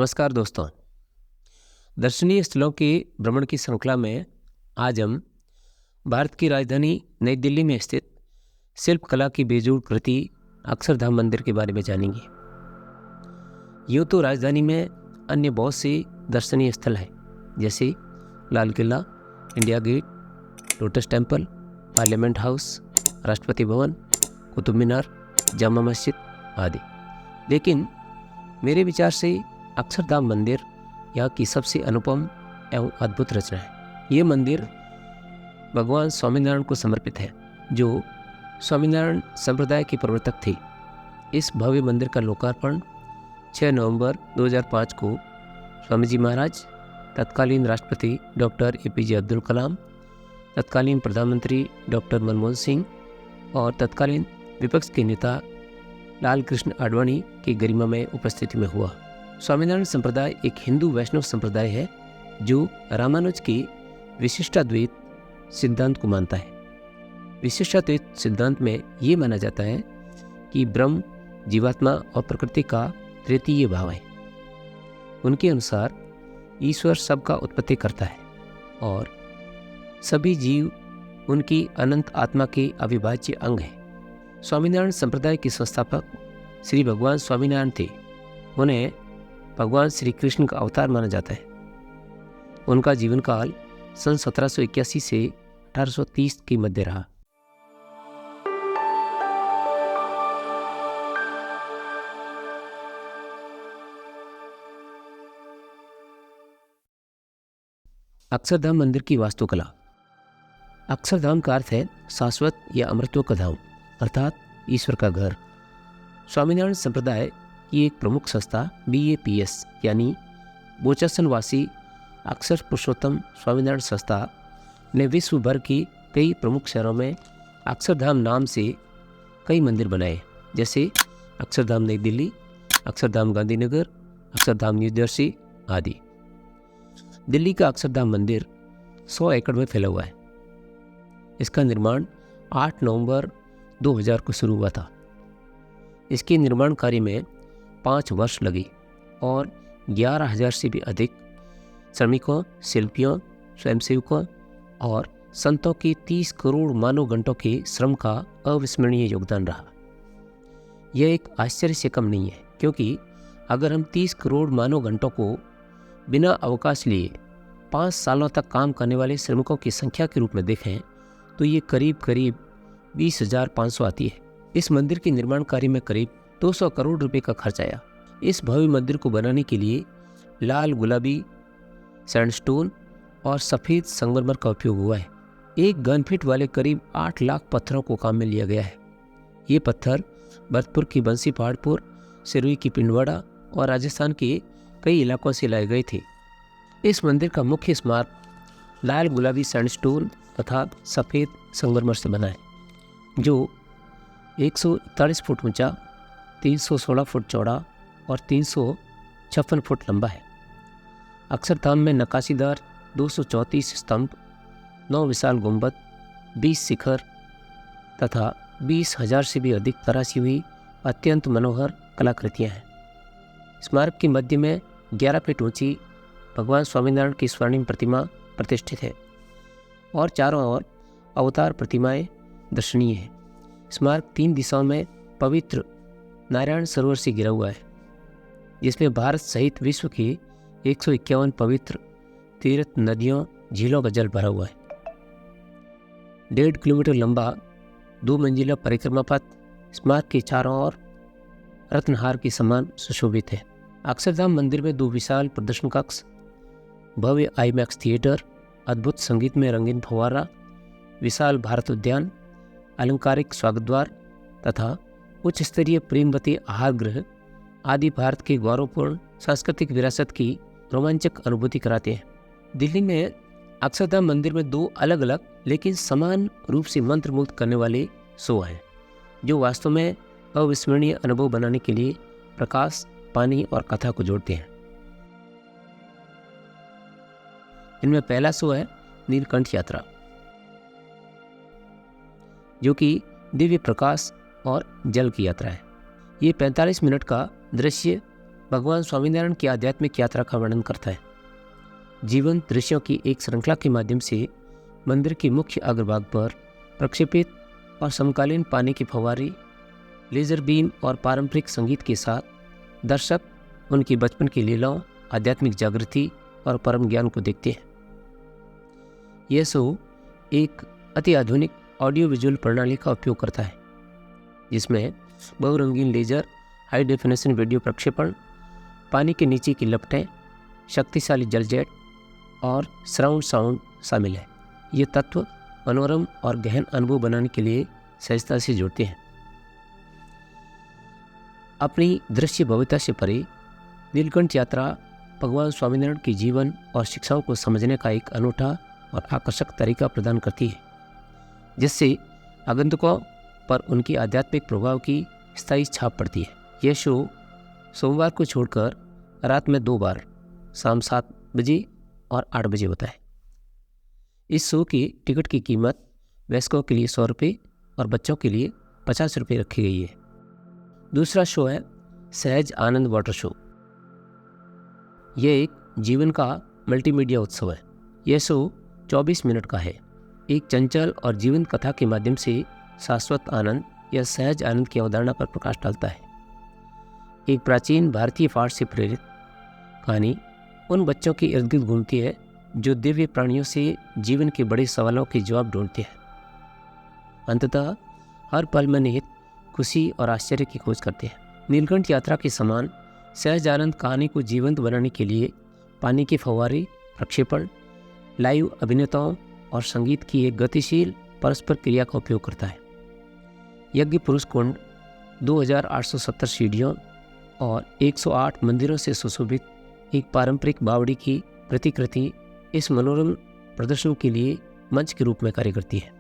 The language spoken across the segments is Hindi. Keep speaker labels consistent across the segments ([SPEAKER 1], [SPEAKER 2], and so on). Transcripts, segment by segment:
[SPEAKER 1] नमस्कार दोस्तों। दर्शनीय स्थलों के भ्रमण की श्रृंखला में आज हम भारत की राजधानी नई दिल्ली में स्थित शिल्पकला की बेजोड़ कृति अक्षरधाम मंदिर के बारे में जानेंगे। यूँ तो राजधानी में अन्य बहुत से दर्शनीय स्थल हैं, जैसे Lal Qila, India Gate, lotus temple, parliament house, Rashtrapati Bhavan, Qutub Minar, Jama Masjid आदि। लेकिन मेरे विचार से अक्षरधाम मंदिर यहाँ की सबसे अनुपम एवं अद्भुत रचना है। ये मंदिर भगवान स्वामीनारायण को समर्पित है, जो स्वामीनारायण संप्रदाय के प्रवर्तक थे। इस भव्य मंदिर का लोकार्पण 6 नवंबर 2005 को स्वामी जी महाराज, तत्कालीन राष्ट्रपति डॉक्टर APJ अब्दुल कलाम, तत्कालीन प्रधानमंत्री डॉक्टर मनमोहन सिंह और तत्कालीन विपक्ष के नेता लाल कृष्ण आडवाणी की गरिमामय उपस्थिति में हुआ। स्वामीनारायण संप्रदाय एक हिंदू वैष्णव संप्रदाय है जो रामानुज के विशिष्टाद्वैत सिद्धांत को मानता है। विशिष्टाद्वैत सिद्धांत में ये माना जाता है कि ब्रह्म, जीवात्मा और प्रकृति का तृतीय भाव है। उनके अनुसार ईश्वर सबका उत्पत्ति करता है और सभी जीव उनकी अनंत आत्मा के अविभाज्य अंग हैं। स्वामीनारायण संप्रदाय के संस्थापक श्री भगवान स्वामीनारायण थे। उन्हें भगवान श्री कृष्ण का अवतार माना जाता है। उनका जीवन काल सन 1781 से 1830 के मध्य रहा। अक्षरधाम मंदिर की वास्तुकला। अक्षरधाम का अर्थ है शाश्वत या अमृतत्व का धाम, अर्थात ईश्वर का घर। स्वामीनारायण संप्रदाय की एक प्रमुख संस्था BAPS यानी बोचासनवासी अक्षर पुरुषोत्तम स्वामीनारायण संस्था ने विश्व भर की कई प्रमुख शहरों में अक्षरधाम नाम से कई मंदिर बनाए, जैसे अक्षरधाम नई दिल्ली, अक्षरधाम गांधीनगर, अक्षरधाम न्यू जर्सी आदि। दिल्ली का अक्षरधाम मंदिर 100 एकड़ में फैला हुआ है। इसका निर्माण 8 नवंबर 2000 को शुरू हुआ था। इसके निर्माण कार्य में 5 वर्ष लगे और 11,000 से भी अधिक श्रमिकों, शिल्पियों, स्वयंसेवकों और संतों के 30 करोड़ मानव घंटों के श्रम का अविस्मरणीय योगदान रहा। यह एक आश्चर्य से कम नहीं है, क्योंकि अगर हम 30 करोड़ मानव घंटों को बिना अवकाश लिए 5 सालों तक काम करने वाले श्रमिकों की संख्या के रूप में देखें तो ये करीब 20,500 आती है। इस मंदिर के निर्माण कार्य में करीब 200 करोड़ रुपए का खर्च आया। इस भव्य मंदिर को बनाने के लिए लाल, गुलाबी, सैंडस्टोन और सफ़ेद संगमरमर का उपयोग हुआ है। एक घन फीट वाले करीब 8 लाख पत्थरों को काम में लिया गया है। ये पत्थर भरतपुर की बंसी पहाड़पुर, सिरोही की पिंडवाड़ा और राजस्थान के कई इलाकों से लाए गए थे। इस मंदिर का मुख्य स्मारक लाल गुलाबी सैंडस्टोन तथा सफ़ेद संगमरमर से बना है, जो 141 फुट ऊंचा, 316 फुट चौड़ा और 356 फुट लंबा है। अक्षरधाम में नक्काशीदार 234 स्तंभ, 9 विशाल गुंबद, 20 शिखर तथा 20,000 से भी अधिक तराशी हुई अत्यंत मनोहर कलाकृतियाँ हैं। स्मारक के मध्य में 11 फीट ऊंची भगवान स्वामीनारायण की स्वर्णिम प्रतिमा प्रतिष्ठित है और चारों ओर अवतार प्रतिमाएं दर्शनीय हैं। स्मारक 3 दिशाओं में पवित्र नारायण सरोवर से घिरा हुआ है, जिसमें भारत सहित विश्व की 151 पवित्र तीर्थ नदियों, झीलों का जल भरा हुआ है। 1.5 किलोमीटर लंबा 2 मंजिला परिक्रमा पथ स्मारक के चारों ओर रत्नहार के समान सुशोभित है। अक्षरधाम मंदिर में 2 विशाल प्रदर्शन कक्ष, भव्य IMAX थिएटर, अद्भुत संगीत में रंगीन फव्वारा, विशाल भारत उद्यान, अलंकारिक स्वागत द्वार तथा उच्च स्तरीय प्रेमवती आहार गृह आदि भारत के गौरवपूर्ण सांस्कृतिक विरासत की रोमांचक अनुभूति कराते हैं। दिल्ली में अक्षरधाम मंदिर में 2 अलग अलग लेकिन समान रूप से मंत्रमुग्ध करने वाले शो हैं, जो वास्तव में अविस्मरणीय अनुभव बनाने के लिए प्रकाश, पानी और कथा को जोड़ते हैं। इनमें पहला शो है नीलकंठ यात्रा, जो कि दिव्य प्रकाश और जल की यात्रा है। ये 45 मिनट का दृश्य भगवान स्वामीनारायण की आध्यात्मिक यात्रा का वर्णन करता है। जीवंत दृश्यों की एक श्रृंखला के माध्यम से मंदिर के मुख्य अग्रभाग पर प्रक्षेपित और समकालीन पानी की फव्वारे, लेजर बीम और पारंपरिक संगीत के साथ दर्शक उनकी बचपन की लीलाओं, आध्यात्मिक जागृति और परम ज्ञान को देखते हैं। यह शो एक अति आधुनिक ऑडियो विजुअल प्रणाली का उपयोग करता है, जिसमें बहुरंगीन लेजर, हाई डेफिनेशन वीडियो प्रक्षेपण, पानी के नीचे की लपटें, शक्तिशाली जल जेट और सराउंड साउंड शामिल है। ये तत्व मनोरम और गहन अनुभव बनाने के लिए सहजता से जुड़ते हैं। अपनी दृश्य भव्यता से परे नीलकंठ यात्रा भगवान स्वामीनारायण के जीवन और शिक्षाओं को समझने का एक अनूठा और आकर्षक तरीका प्रदान करती है, जिससे आगंतुकों पर उनकी आध्यात्मिक प्रभाव की स्थायी छाप पड़ती है। यह शो सोमवार को छोड़कर रात में 2 बार शाम 7 बजे और 8 बजे होता है। इस शो की टिकट की कीमत वयस्कों के लिए 100 रुपये और बच्चों के लिए 50 रुपये रखी गई है। दूसरा शो है सहज आनंद वाटर शो। यह एक जीवन का मल्टीमीडिया उत्सव है। यह शो 24 मिनट का है। एक चंचल और जीवंत कथा के माध्यम से शाश्वत आनंद या सहज आनंद की अवधारणा पर प्रकाश डालता है। एक प्राचीन भारतीय पाठ से प्रेरित कहानी उन बच्चों के इर्द गिर्द घूमती है जो दिव्य प्राणियों से जीवन के बड़े सवालों के जवाब ढूंढते हैं। अंततः हर पल में निहित खुशी और आश्चर्य की खोज करते हैं। नीलकंठ यात्रा के समान सहज आनंद कहानी को जीवंत बनाने के लिए पानी के फव्वारे, प्रक्षेपण, लाइव अभिनेताओं और संगीत की एक गतिशील परस्पर क्रिया का उपयोग करता है। यज्ञ पुरुष कुंड 2870 सीढ़ियों और 108 मंदिरों से सुशोभित एक पारंपरिक बावड़ी की प्रतिकृति इस मनोरम प्रदर्शन के लिए मंच के रूप में कार्य करती है।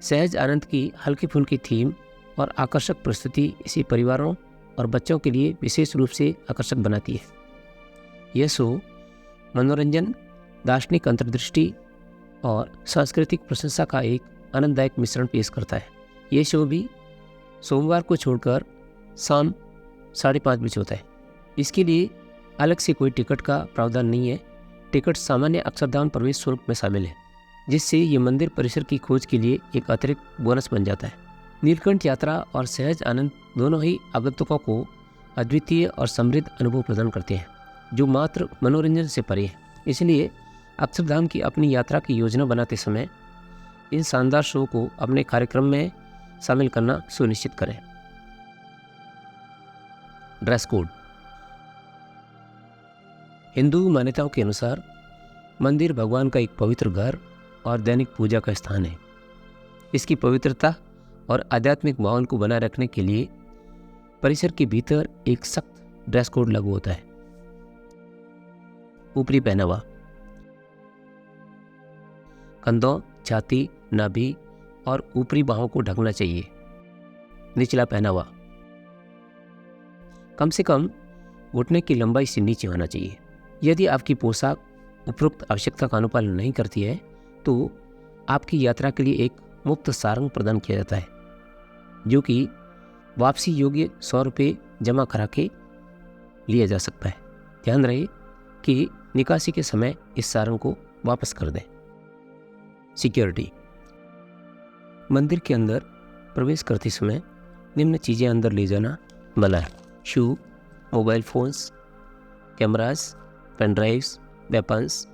[SPEAKER 1] सहज आनंद की हल्की फुल्की थीम और आकर्षक प्रस्तुति इसे परिवारों और बच्चों के लिए विशेष रूप से आकर्षक बनाती है। यह शो मनोरंजन, दार्शनिक अंतर्दृष्टि और सांस्कृतिक प्रशंसा का एक आनंददायक मिश्रण पेश करता है। यह शो भी सोमवार को छोड़कर शाम 5:30 बजे होता है। इसके लिए अलग से कोई टिकट का प्रावधान नहीं है। टिकट सामान्य अक्षरधाम प्रवेश शुल्क में शामिल है, जिससे ये मंदिर परिसर की खोज के लिए एक अतिरिक्त बोनस बन जाता है। नीलकंठ यात्रा और सहज आनंद दोनों ही आगंतुकों को अद्वितीय और समृद्ध अनुभव प्रदान करते हैं, जो मात्र मनोरंजन से परे है। इसलिए अक्षरधाम की अपनी यात्रा की योजना बनाते समय इन शानदार शो को अपने कार्यक्रम में शामिल करना सुनिश्चित करें। Dress code. हिंदू मान्यताओं के अनुसार मंदिर भगवान का एक पवित्र घर और दैनिक पूजा का स्थान है। इसकी पवित्रता और आध्यात्मिक माहौल को बनाए रखने के लिए परिसर के भीतर एक सख्त ड्रेस कोड लागू होता है। ऊपरी पहनावा। कंधों, छाती, नाभि और ऊपरी बाहों को ढकना चाहिए। निचला पहनावा कम से कम घुटने की लंबाई से नीचे होना चाहिए। यदि आपकी पोशाक उपरोक्त आवश्यकता का अनुपालन नहीं करती है तो आपकी यात्रा के लिए एक मुफ्त सारंग प्रदान किया जाता है, जो कि वापसी योग्य 100 रुपये जमा करा के लिया जा सकता है। ध्यान रहे कि निकासी के समय इस सारंग को वापस कर दें। सिक्योरिटी। मंदिर के अंदर प्रवेश करते समय निम्न चीज़ें अंदर ले जाना मना है। Shoe, mobile phones, cameras, pen drives, weapons,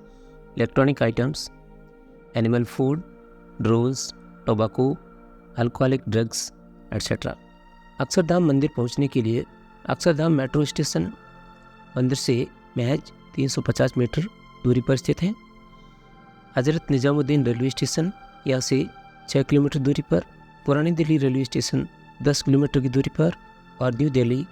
[SPEAKER 1] electronic items, animal food, drones, tobacco, alcoholic drugs etcetera. Akshardham मंदिर पहुंचने के लिए अक्षरधाम मेट्रो स्टेशन मंदिर से महज 350 मीटर दूरी पर स्थित है। हजरत निजामुद्दीन रेलवे स्टेशन यहाँ से 6 किलोमीटर दूरी पर, पुरानी दिल्ली रेलवे स्टेशन 10 किलोमीटर की दूरी पर और new Delhi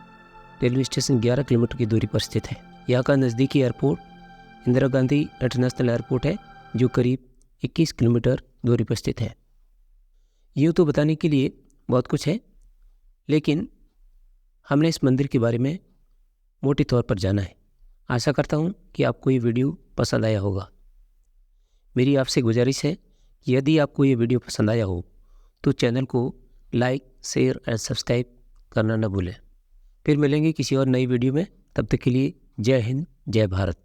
[SPEAKER 1] railway station 11 kilometre की दूरी पर स्थित है। यहाँ का नज़दीकी airport Indira Gandhi international airport है, जो करीब 21 किलोमीटर दूरी पर स्थित है। यूँ तो बताने के लिए बहुत कुछ है, लेकिन हमने इस मंदिर के बारे में मोटे तौर पर जाना है। आशा करता हूँ कि आपको ये वीडियो पसंद आया होगा। मेरी आपसे गुजारिश है कि यदि आपको ये वीडियो पसंद आया हो तो चैनल को लाइक, शेयर एंड सब्सक्राइब करना न भूलें। फिर मिलेंगे किसी और नई वीडियो में। तब तक के लिए जय हिंद, जय भारत।